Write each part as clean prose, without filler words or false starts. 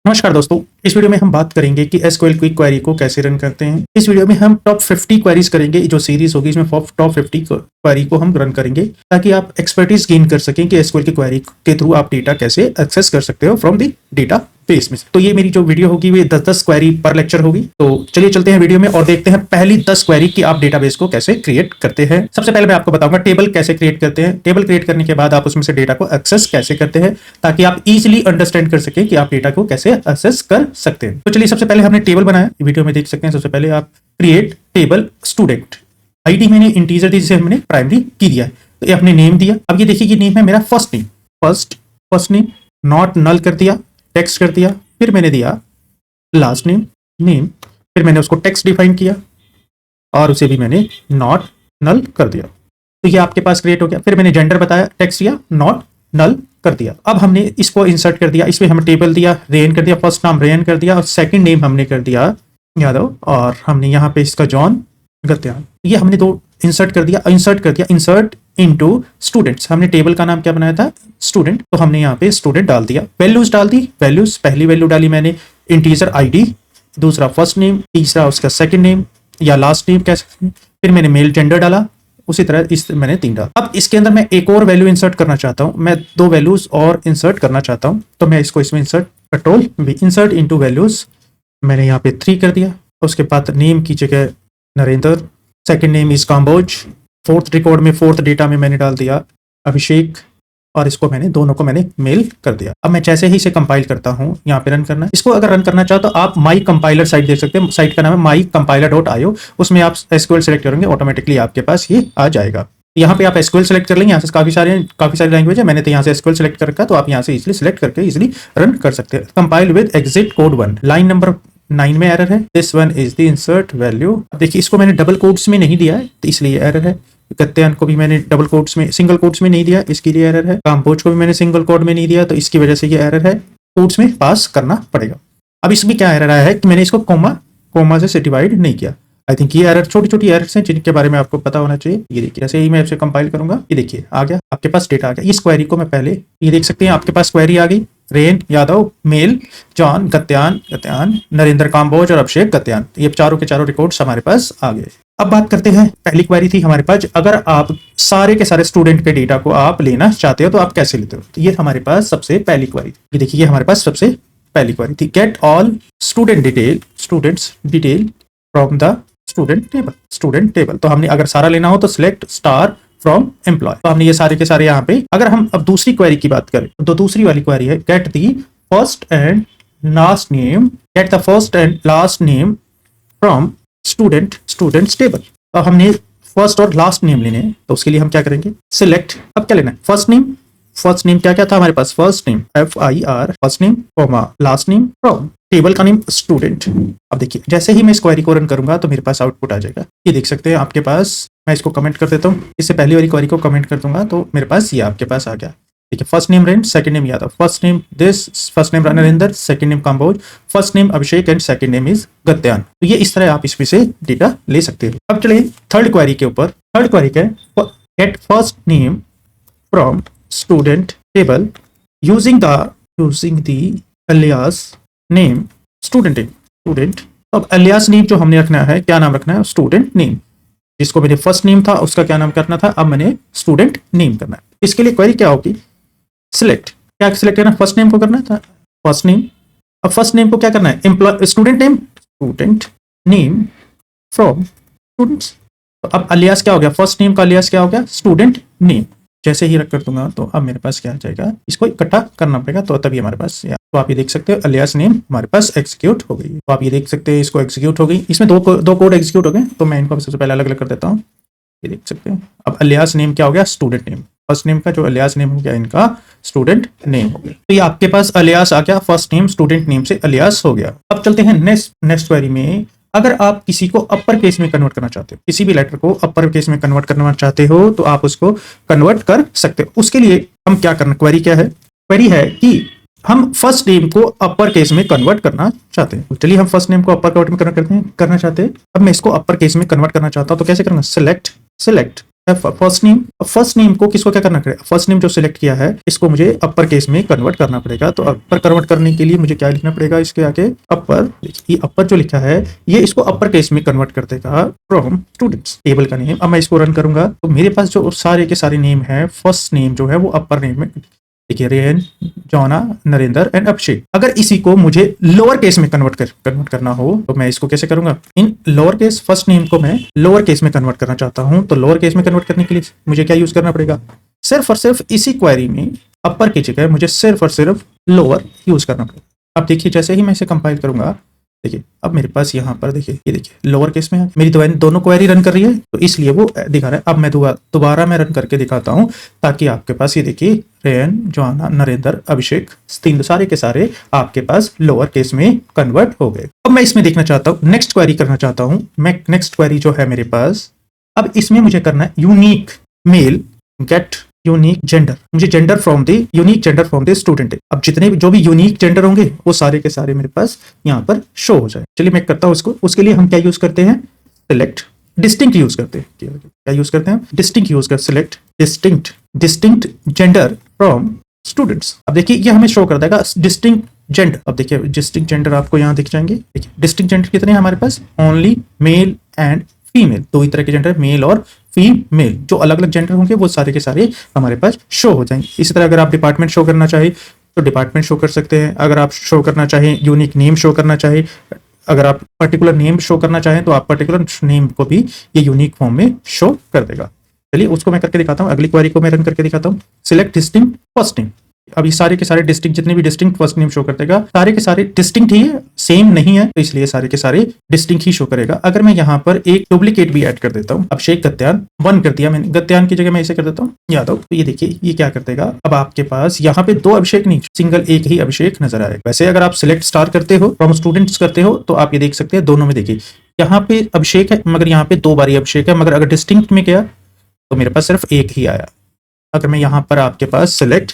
नमस्कार दोस्तों, इस वीडियो में हम बात करेंगे कि एसक्यूएल क्विक क्वेरी को कैसे रन करते हैं। इस वीडियो में हम टॉप 50 क्वेरीज करेंगे। जो सीरीज होगी इसमें टॉप 50 क्वेरी को हम रन करेंगे ताकि आप एक्सपर्टीज गेन कर सकें कि एसक्यूएल की क्वेरी के थ्रू आप डेटा कैसे एक्सेस कर सकते हो फ्रॉम द डेटा बेस में। तो ये मेरी जो वीडियो होगी वो 10-10 क्वेरी पर लेक्चर होगी। तो चलिए चलते हैं वीडियो में और देखते हैं पहली 10 क्वेरी की आप डेटाबेस को कैसे क्रिएट करते हैं। सबसे पहले मैं आपको बताऊंगा टेबल कैसे क्रिएट करते हैं। टेबल क्रिएट करने के बाद आप उसमें से डेटा को एक्सेस कैसे करते हैं ताकि आप इजीली अंडरस्टैंड कर सके कि आप डेटा को कैसे एक्सेस कर सकते हैं। तो चलिए सबसे पहले हमने टेबल बनाया, वीडियो में देख सकते हैं। सबसे पहले आप क्रिएट टेबल स्टूडेंट, आईडी मैंने इंटीजर दी जिसे हमने प्राइमरी की दिया है, तो ये हमने नेम दिया। अब ये देखिए कि नेम है मेरा first name, first name not null कर दिया, टेक्स्ट कर दिया। फिर मैंने दिया लास्ट नेम, फिर मैंने उसको टेक्स्ट डिफाइन किया और उसे भी मैंने नॉट नल कर दिया। तो ये आपके पास क्रिएट हो गया। फिर मैंने जेंडर बताया, टेक्स्ट दिया, नॉट नल कर दिया। अब हमने इसको इंसर्ट कर दिया, इसमें हमने टेबल दिया, रेन कर दिया, फर्स्ट नाम रेन कर दिया और सेकंड नेम हमने कर दिया यादव और हमने यहाँ पे इसका जॉन गत्यान। ये हमने दो इंसर्ट कर दिया। इंसर्ट इनटू स्टूडेंट्स, हमने टेबल का नाम क्या बनाया था, स्टूडेंट, तो हमने यहाँ पे स्टूडेंट डाल दिया। वैल्यूज डाल दी, वैल्यूज पहली वैल्यू डाली मैंने इंटीजर आईडी, दूसरा फर्स्ट नेम, तीसरा उसका सेकंड नेम या लास्ट नेम कह सकते हैं। फिर मैंने मेल जेंडर डाला, उसी तरह इस मैंने 3 डाला। अब इसके अंदर मैं एक और वैल्यू इंसर्ट करना चाहता हूँ, मैं 2 वैल्यूज और इंसर्ट करना चाहता हूँ। तो मैं इसको इसमें इंसर्ट इनटू वैल्यूज, मैंने यहाँ पे 3 कर दिया। उसके बाद नेम की जगह Narendra, second name is Kamboj, fourth record में फोर्थ डेटा में मैंने डाल दिया अभिषेक और इसको मैंने दोनों को मैंने मेल कर दिया। अब मैं जैसे ही इसे कंपाइल करता हूँ, यहाँ पे रन करना है। इसको अगर रन करना चाहो तो आप माई कंपाइलर साइट देख सकते हैं, साइट का नाम है mycompiler.io। उसमें आप एसक्यूएल सेलेक्ट करेंगे, ऑटोमेटिकली आपके पास ये आ जाएगा। यहाँ पे आप एसक्यूएल सेलेक्ट कर लेंगे, यहाँ से काफी सारी लैंग्वेज है, मैंने तो यहाँ से एसक्यूएल सेलेक्ट कर रखा, तो आप यहाँ से इजिली सेलेक्ट करके इजिली रन कर सकते हैं। Compile with exit code 1, line number 9 में एरर है। This one is the insert value. देखिए इसको मैंने डबल कोट्स में नहीं दिया है तो इसलिए एरर है। गत्यान को भी मैंने डबल कोट्स में, सिंगल कोट्स में नहीं दिया, इसके लिए एरर है। काम्बोज को भी मैंने सिंगल कोट में नहीं दिया, तो इसकी वजह से ये एरर है। कोट्स में पास करना पड़ेगा। अब इसमें क्या एरर आया है कि मैंने इसको कोमा से डिवाइड नहीं किया। आई थिंक ये एरर, छोटी छोटी एरर्स हैं जिनके बारे में आपको पता होना चाहिए। ये देखिए जैसे ही मैं इसे कंपाइल करूंगा, ये देखिए आ गया, आपके पास डेटा आ गया। इस क्वेरी को मैं पहले ये देख सकते हैं, आपके पास क्वेरी आ गई, Ren Yadav, Mel John Gatyan, Narendra Kamboj और अभिषेक गत्यान। ये चारों के चारों रिकॉर्ड्स हमारे पास आ गए। अब बात करते हैं, पहली क्वेरी थी हमारे पास, अगर आप सारे के सारे स्टूडेंट के डेटा को आप लेना चाहते हो तो आप कैसे लेते हो। तो ये हमारे पास सबसे पहली क्वेरी थी। ये देखिए ये हमारे पास सबसे पहली क्वेरी थी, get all students detail from the student table. तो हमने अगर सारा लेना हो तो सिलेक्ट स्टार फ्रॉम एम्प्लॉय। तो हमने ये सारे के सारे यहाँ पे। अगर हम अब दूसरी क्वेरी की बात करें तो दूसरी वाली क्वेरी है, get the first and last name from students table. तो हमने फर्स्ट और लास्ट नेम लेने हैं, तो उसके लिए हम क्या करेंगे, सिलेक्ट। अब क्या लेना है, फर्स्ट नेम क्या था हमारे पास, first name FIR first name, last name from table का नेम स्टूडेंट। अब देखिए जैसे ही मैं इस क्वेरी को रन करूंगा तो मेरे पास आउटपुट आ जाएगा। ये देख सकते हैं आपके पास, मैं इसको कमेंट कर देता हूँ, इससे पहली वाली क्वेरी को कमेंट कर दूंगा तो मेरे पास ये आपके पास आ गया। ठीक है, first name Ren, second name Yadav, first name Narendra, second name Kamboj, first name Abhishek and second name is Gatyan. तो ये इस तरह आप इसमें से डेटा ले सकते हो। अब चलिए थर्ड क्वेरी के ऊपर। थर्ड क्वेरी क्या है, get first name from student table using the alias name student. अब अलियास नेम जो हमने रखना है, क्या नाम रखना है, स्टूडेंट नेम। जिसको मेरे फर्स्ट नेम था उसका क्या नाम करना था, अब मैंने स्टूडेंट नेम करना है। इसके लिए क्वेरी क्या होगी, सिलेक्ट, क्या सिलेक्ट करना, फर्स्ट नेम को करना था, फर्स्ट नेम। अब फर्स्ट नेम को क्या करना है, स्टूडेंट नेम फ्रॉम स्टूडेंट्स। तो अब अलियास क्या हो गया, फर्स्ट नेम का अलियास क्या हो गया, स्टूडेंट नेम। जैसे ही रख कर दूंगा तो अब मेरे पास क्या आ जाएगा, इसको इकट्ठा करना पड़ेगा तो तभी हमारे पास। तो आप ये देख सकते हो अलियास नेम हमारे पास एग्जीक्यूट हो गई। तो आप ये देख सकते हैं इसको एग्जीक्यूट हो गई। इसमें दो कोड एग्जीक्यूट हो गए, तो मैं इनको सबसे पहले अलग अलग कर देता हूँ। ये देख सकते हैं अब अलियास नेम क्या हो गया, स्टूडेंट नेम। फर्स्ट नेम का जो अलियास नेम हो गया इनका स्टूडेंट नेम हो गया। तो ये आपके पास अलियास आ गया, फर्स्ट नेम स्टूडेंट नेम से अलियास हो गया। अब चलते हैं नेक्स्ट क्वेरी में। अगर आप किसी को अपर केस में कन्वर्ट करना चाहते हो, किसी भी लेटर को अपर केस में कन्वर्ट करना चाहते हो तो आप उसको कन्वर्ट कर सकते हो। उसके लिए हम क्या करना, क्वेरी क्या है, क्वेरी है कि हम फर्स्ट नेम को अपर केस में कन्वर्ट करना चाहते हैं। चलिए हम फर्स्ट नेम को अपर केस में करना चाहते हैं। अब मैं इसको अपर केस में कन्वर्ट करना चाहता हूं तो कैसे करना, सिलेक्ट फर्स्ट नेम को किसको क्या करना पड़ेगा, फर्स्ट नेम जो सिलेक्ट किया है इसको मुझे अपर केस में कन्वर्ट करना पड़ेगा। तो अपर कन्वर्ट करने के लिए मुझे क्या लिखना पड़ेगा, इसके आगे अपर, ये अपर जो लिखा है ये इसको अपर केस में कन्वर्ट कर देगा फ्रॉम स्टूडेंट्स टेबल का नेम। अब मैं इसको रन करूंगा तो मेरे पास जो सारे के सारे नेम है, फर्स्ट नेम जो है वो अपर नेम में, देखिए रेयन, जॉना, नरेंद्र एंड अभिषेक। अगर इसी को मुझे लोअर केस में कन्वर्ट करना हो तो मैं इसको कैसे करूंगा, इन लोअर केस फर्स्ट नेम को मैं लोअर केस में कन्वर्ट करना चाहता हूं तो लोअर केस में कन्वर्ट करने के लिए मुझे क्या यूज करना पड़ेगा, सिर्फ और सिर्फ इसी क्वेरी में अपर की जगह मुझे सिर्फ और सिर्फ लोअर यूज करना पड़ेगा। अब देखिए जैसे ही मैं इसे कंपाइल करूंगा, देखिए अब मेरे पास यहाँ पर देखिए, ये देखिए लोअर केस में मेरी दोनों क्वेरी रन कर रही है तो इसलिए वो दिखा रहा है। अब मैं दोबारा मैं रन करके दिखाता हूँ ताकि आपके पास ये देखिए रेयन, जॉना, नरेंद्र, अभिषेक, तीन सारे के सारे आपके पास लोअर केस में कन्वर्ट हो गए। अब मैं इसमें देखना चाहता हूँ, नेक्स्ट क्वेरी करना चाहता हूँ मैं। नेक्स्ट क्वेरी जो है मेरे पास, अब इसमें मुझे करना है unique male get unique gender, मुझे gender from the unique gender from the student. अब जितने जो भी यूनिक जेंडर होंगे वो सारे के सारे मेरे पास यहाँ पर शो हो जाए। चलिए मैं करता हूँ उसको। उसके लिए हम क्या यूज करते हैं, सिलेक्ट डिस्टिंक्ट यूज करते हैं। क्या यूज करते हैं, डिस्टिंक्ट यूज कर, select distinct gender from students. अब देखिए ये हमें शो कर देगा डिस्टिंक्ट जेंडर। अब देखिए डिस्टिंक्ट जेंडर आपको यहाँ दिख जाएंगे। देखिए डिस्टिंक्ट जेंडर कितने हैं हमारे पास, ओनली मेल एंड फीमेल, दो ही तरह के जेंडर, मेल और फीमेल। जो अलग अलग जेंडर होंगे वो सारे के सारे हमारे पास शो हो जाएंगे। इसी तरह अगर आप डिपार्टमेंट शो करना चाहे तो डिपार्टमेंट शो कर सकते हैं। अगर आप शो करना चाहें यूनिक नेम शो करना चाहे, अगर आप पर्टिकुलर नेम शो करना चाहें तो आप पर्टिकुलर नेम को भी ये यूनिक फॉर्म में शो कर देगा। चलिए उसको मैं करके दिखाता हूँ। अगली क्वेरी को मैं रन करके दिखाता हूँ। Select distinct first name. अब ये सारे के सारे डिस्टिंक्ट, जितने भी डिस्टिंक्ट फर्स्ट नेम शो कर देगा, सारे के सारे डिस्टिंक्ट ही है, सेम नहीं है तो इसलिए सारे के सारे डिस्टिंक्ट ही शो करेगा। अगर मैं यहाँ पर एक डुप्लीकेट भी ऐड कर देता हूँ, अभिषेक गत्यान 1 कर दिया मैंने, गत्यान की जगह मैं इसे कर देता हूँ यादव, तो ये देखिए ये क्या कर देगा, अब आपके पास यहाँ पे 2 अभिषेक नहीं, सिंगल एक ही अभिषेक नजर आएगा। वैसे अगर आप सिलेक्ट स्टार करते हो, फ्रॉम स्टूडेंट्स करते हो तो आप ये देख सकते हैं दोनों में देखिए यहाँ पे अभिषेक है मगर यहाँ पे 2 बारी अभिषेक है, मगर अगर डिस्टिंक्ट में गया तो मेरे पास सिर्फ एक ही आया। अगर मैं यहाँ पर आपके पास सिलेक्ट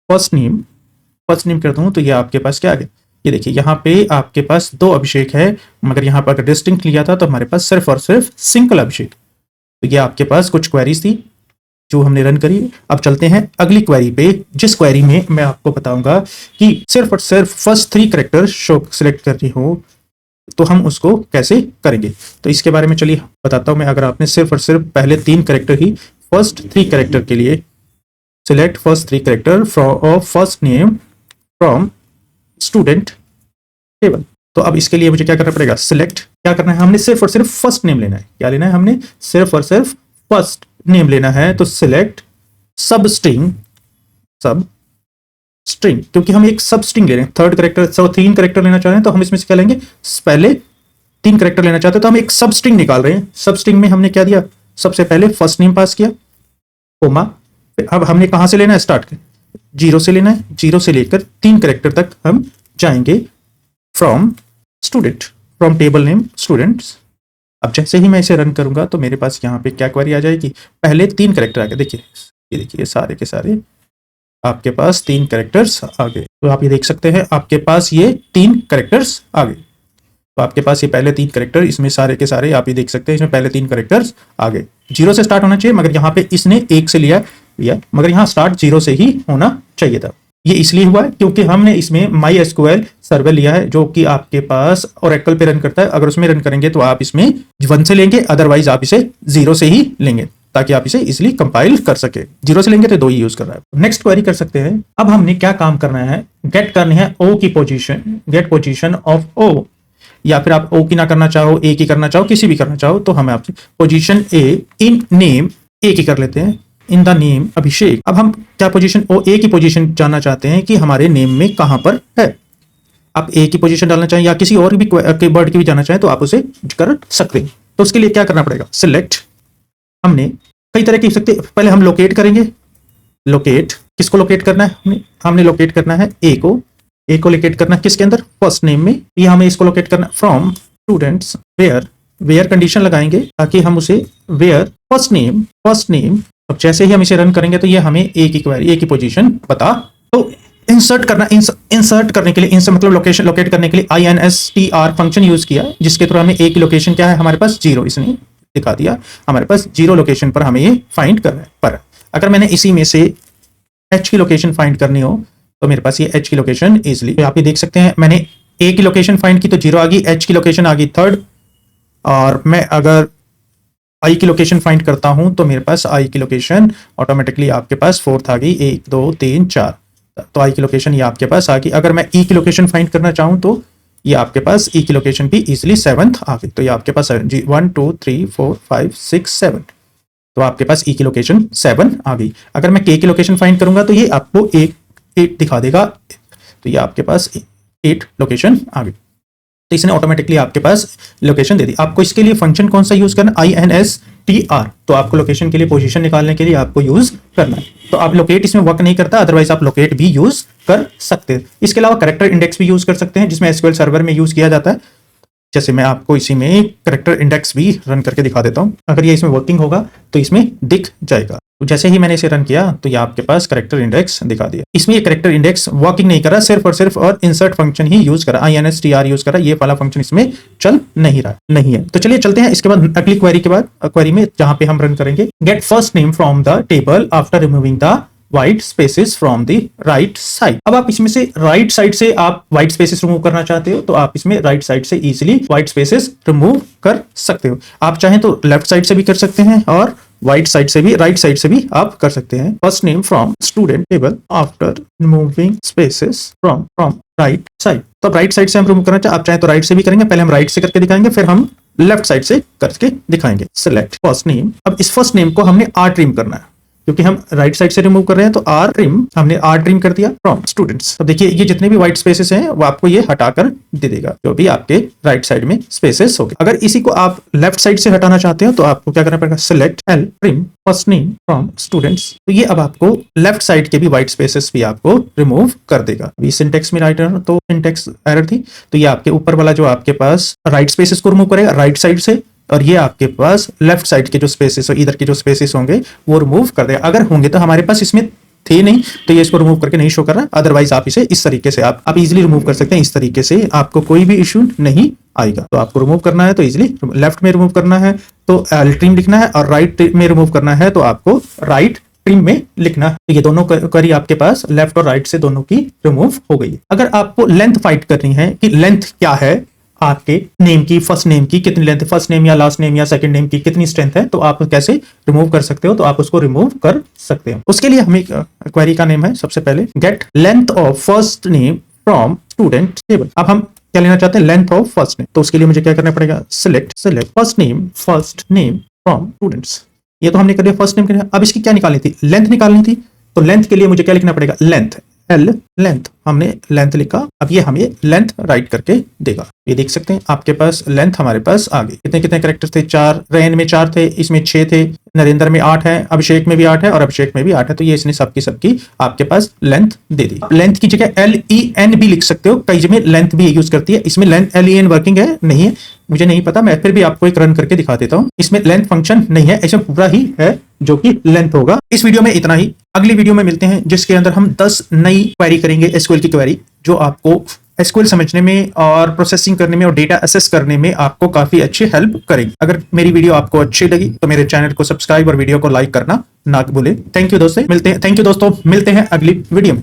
फर्स्ट नेम कर दूं तो ये आपके पास क्या आ गया, ये देखिए यहाँ पे आपके पास 2 अभिषेक है, मगर यहाँ पर अगर डिस्टिंक्ट लिया था तो हमारे पास सिर्फ और सिर्फ सिंगल अभिषेक। तो ये आपके पास कुछ क्वेरीज थी जो हमने रन करी। अब चलते हैं अगली क्वेरी पे, जिस क्वेरी में मैं आपको बताऊंगा कि सिर्फ और सिर्फ फर्स्ट 3 कैरेक्टर शो सिलेक्ट करनी हो तो हम उसको कैसे करेंगे। तो इसके बारे में चलिए बताता हूं मैं। अगर आपने सिर्फ और सिर्फ पहले 3 कैरेक्टर ही, फर्स्ट 3 कैरेक्टर के लिए select first 3 character from first name from student table, तो अब इसके लिए मुझे क्या करना पड़ेगा, सिलेक्ट क्या करना है, हमने सिर्फ और सिर्फ फर्स्ट नेम लेना है। क्या लेना है, हमने सिर्फ और सिर्फ फर्स्ट नेम लेना है। तो सिलेक्ट सब स्ट्रिंग, क्योंकि हम एक सब स्ट्रिंग ले रहे हैं, 3rd कैरेक्टर, 3 कैरेक्टर लेना चाह रहे हैं तो हम इसमें से क्या लेंगे, पहले 3 कैरेक्टर लेना चाहते हैं तो हम एक सब स्ट्रिंग निकाल रहे हैं। सब स्ट्रिंग में हमने क्या दिया, सबसे पहले फर्स्ट नेम पास किया, कोमा, अब हमने कहां से लेना है, स्टार्ट 0 से लेना है, 0 से लेकर 3 कैरेक्टर तक हम जाएंगे from student, from table name students. अब जैसे ही मैं इसे रन करूंगा तो मेरे पास यहाँ पे क्या क्वेरी आ जाएगी, पहले 3 कैरेक्टर आ गए। देखिए ये देखिए ये सारे के सारे आपके पास 3 कैरेक्टर्स आ गए। तो आप ये देख सकते हैं आपके पास ये 3 कैरेक्टर्स आ गए। तो आपके पास ये पहले 3 कैरेक्टर, इसमें सारे के सारे आप ये देख सकते हैं इसमें पहले 3 कैरेक्टर्स आ गए। 0 से स्टार्ट होना चाहिए, मगर यहाँ पे इसने 1 से लिया, मगर यहाँ स्टार्ट 0 से ही होना चाहिए था। ये इसलिए हुआ है क्योंकि हमने इसमें MySQL सर्वर लिया है जो कि आपके पास ओरेकल पे रन करता है। अगर उसमें रन करेंगे तो आप इसमें 1 से लेंगे, अदरवाइज आप इसे 0 से ही लेंगे ताकि आप इसे इजिली कंपाइल कर सके। 0 से लेंगे तो 2 ही यूज कर रहा है। नेक्स्ट क्वेरी कर सकते हैं। अब हमने क्या काम करना है, गेट करनी है O की position, get position of O, या फिर आप O की ना करना चाहो, A की करना चाहो, किसी भी करना चाहो तो हमें आपसे position A in name A की कर लेते हैं, इन द नेम अभिषेक। अब हम क्या पोजीशन A की पोजीशन जानना चाहते हैं कि हमारे नेम में कहां पर है। आप A की पोजीशन डालना चाहें या किसी और भी वर्ड की भी जानना चाहें तो आप उसे कर सकते हैं। तो उसके लिए क्या करना पड़ेगा, सिलेक्ट, हमने कई तरह की सकते, पहले हम लोकेट करेंगे। लोकेट किसको लोकेट करना है, हमने लोकेट करना है A को लोकेट करना है किसके अंदर, फर्स्ट नेम में। ये हमें इसको लोकेट करना फ्रॉम स्टूडेंट्स वेयर कंडीशन लगाएंगे ताकि हम उसे वेयर फर्स्ट नेम। अब जैसे ही हम इसे रन करेंगे तो ये हमें A की पोजीशन बता। तो इंसर्ट करने के लिए, इंसर्ट मतलब लोकेट करने के लिए INSTR फंक्शन यूज किया जिसके थ्रू हमें A की लोकेशन क्या है हमारे पास 0, इसने दिखा दिया, हमारे पास 0 लोकेशन पर हमें ये फाइंड करना है। पर अगर मैंने इसी में से h की लोकेशन फाइंड करनी हो तो मेरे पास ये h की लोकेशन इजिली, आप ये देख सकते हैं मैंने a की लोकेशन फाइंड की तो 0 आ गई, h की लोकेशन आ गई 3rd, और मैं अगर i की लोकेशन फाइंड करता हूं तो मेरे पास i की लोकेशन ऑटोमेटिकली आपके पास 4th आ गई, 1 2 3 4, तो i की लोकेशन ये आपके पास आ गई। अगर मैं e की लोकेशन फाइंड करना चाहूं तो ये आपके पास e की लोकेशन भी इजिली 7th आ गई, तो ये आपके पास 1 2 3 4 5 6 7, तो आपके पास e की लोकेशन 7 आ गई। अगर मैं k की लोकेशन फाइंड करूंगा तो ये आपको 8 दिखा देगा, तो ये आपके पास 8 लोकेशन आ गई। तो इसने ऑटोमेटिकली आपके पास लोकेशन दे दी। आपको इसके लिए फंक्शन कौन सा यूज करना है, INSTR, तो आपको लोकेशन के लिए पोजीशन निकालने के लिए आपको यूज करना है। तो आप लोकेट इसमें वर्क नहीं करता, अदरवाइज आप लोकेट भी यूज कर सकते हैं। इसके अलावा कैरेक्टर इंडेक्स भी यूज कर सकते हैं, जिसमें SQL सर्वर में यूज किया जाता है। जैसे मैं आपको इसी में कैरेक्टर इंडेक्स भी रन करके दिखा देता हूं, अगर ये इसमें वर्किंग होगा तो इसमें दिख जाएगा। तो जैसे ही मैंने इसे रन किया तो ये आपके पास कैरेक्टर इंडेक्स दिखा दिया। इसमें ये कैरेक्टर इंडेक्स वर्किंग नहीं कर रहा, सिर्फ और सिर्फ और इंसर्ट फंक्शन ही यूज कर रहा, INSTR यूज कर रहा, ये वाला फंक्शन इसमें चल नहीं रहा, नहीं है। तो चलिए चलते हैं इसके बाद अगली क्वेरी के बाद, क्वेरी में जहां पे हम रन करेंगे get first name from the table after removing the white spaces from the right side. अब आप इसमें से राइट साइड से आप व्हाइट स्पेसेस रिमूव करना चाहते हो तो आप इसमें राइट साइड से इजीली व्हाइट स्पेसेस रिमूव कर सकते हो। आप चाहें तो लेफ्ट साइड से भी कर सकते हैं और व्हाइट साइड से भी, राइट साइड से भी आप कर सकते हैं। First name from student table after removing spaces from right side. तो राइट साइड से हम रिमूव करना चाहें, आप चाहें तो राइट से भी करेंगे, पहले हम राइट से करके दिखाएंगे फिर हम लेफ्ट साइड से करके दिखाएंगे। Select first name. अब इस फर्स्ट नेम को हमने R ट्रिम करना है, क्योंकि हम राइट साइड से रिमूव कर रहे हैं तो R ट्रिम, हमने R ट्रिम कर दिया फ्रॉम स्टूडेंट्स। अब देखिए ये जितने भी व्हाइट स्पेसेस हैं वो आपको ये हटाकर दे देगा, जो भी आपके राइट साइड में स्पेसेस हो गए। अगर इसी को आप लेफ्ट साइड से हटाना चाहते हो तो आपको क्या करना पड़ेगा, select L trim first name from students. तो ये अब आपको लेफ्ट साइड के भी व्हाइट स्पेसेस भी आपको रिमूव कर देगा। अभी सिंटेक्स में राइट एरर, तो सिंटेक्स एरर थी, तो ये आपके ऊपर वाला जो आपके पास राइट स्पेसेस को रिमूव करेगा राइट साइड से, और ये आपके पास लेफ्ट साइड के जो स्पेसेस हो, इधर के जो स्पेसेस होंगे वो रिमूव कर देगा। अगर होंगे तो हमारे पास इसमें थे नहीं तो ये इसको रिमूव करके नहीं शो कर रहा, अदरवाइज आप इसे इस तरीके से आप इजीली रिमूव कर सकते हैं। इस तरीके से आपको कोई भी इश्यू नहीं आएगा। तो आपको रिमूव करना है तो इजीली लेफ्ट में रिमूव करना है तो L ट्रिम लिखना है, और राइट में रिमूव करना है तो आपको राइट ट्रिम में लिखना है। तो ये दोनों क्वेरी आपके पास लेफ्ट और राइट से दोनों की रिमूव हो गई। अगर आपको लेंथ फाइंड करनी है कि लेंथ क्या है आपके नेम की, फर्स्ट नेम की कितनी लेंथ है, फर्स्ट नेम या लास्ट नेम या सेकंड नेम की कितनी स्ट्रेंथ है, तो आप कैसे रिमूव कर सकते हो, तो आप उसको रिमूव कर सकते हो। उसके लिए हमें क्वेरी का नेम है सबसे पहले get length of first name from student table. अब हम क्या लेना चाहते हैं, लेंथ ऑफ फर्स्ट नेम, तो उसके लिए मुझे क्या करना पड़ेगा, select first name from students. ये तो हमने कर दिया फर्स्ट नेम के लिए। अब इसकी क्या निकालनी थी, लेंथ निकालनी थी, तो लेंथ के लिए मुझे क्या लिखना पड़ेगा, लेंथ L लेंथ, हमने लेंथ लिखा। अब ये हमें लेंथ राइट करके देगा। ये देख सकते हैं आपके पास लेंथ हमारे पास आ गई। कितने कितने कैरेक्टर थे, 4, रेन में 4 थे, इसमें 6 थे, नरेंद्र में 8 है, अभिषेक में भी 8 है और अभिषेक में भी 8 है। तो ये इसने सबकी आपके पास लेंथ दे दी। लेंथ की जगह LEN भी लिख सकते हो, कई जगह लेंथ भी यूज करती है। इसमें लेंथ LEN वर्किंग है नहीं है मुझे नहीं पता, मैं फिर भी आपको एक रन करके दिखा देता हूं। इसमें लेंथ फंक्शन नहीं है, इसमें पूरा ही है जो कि लेंथ होगा। इस वीडियो में इतना ही, अगली वीडियो में मिलते हैं जिसके अंदर हम 10 नई क्वेरी करेंगे SQL की क्वेरी, जो आपको SQL समझने में और प्रोसेसिंग करने में और डेटा एसेस करने में आपको काफी अच्छी हेल्प करेगी। अगर मेरी वीडियो आपको अच्छी लगी तो मेरे चैनल को सब्सक्राइब और वीडियो को लाइक करना ना भूलें। थैंक यू दोस्तों, मिलते हैं अगली वीडियो में।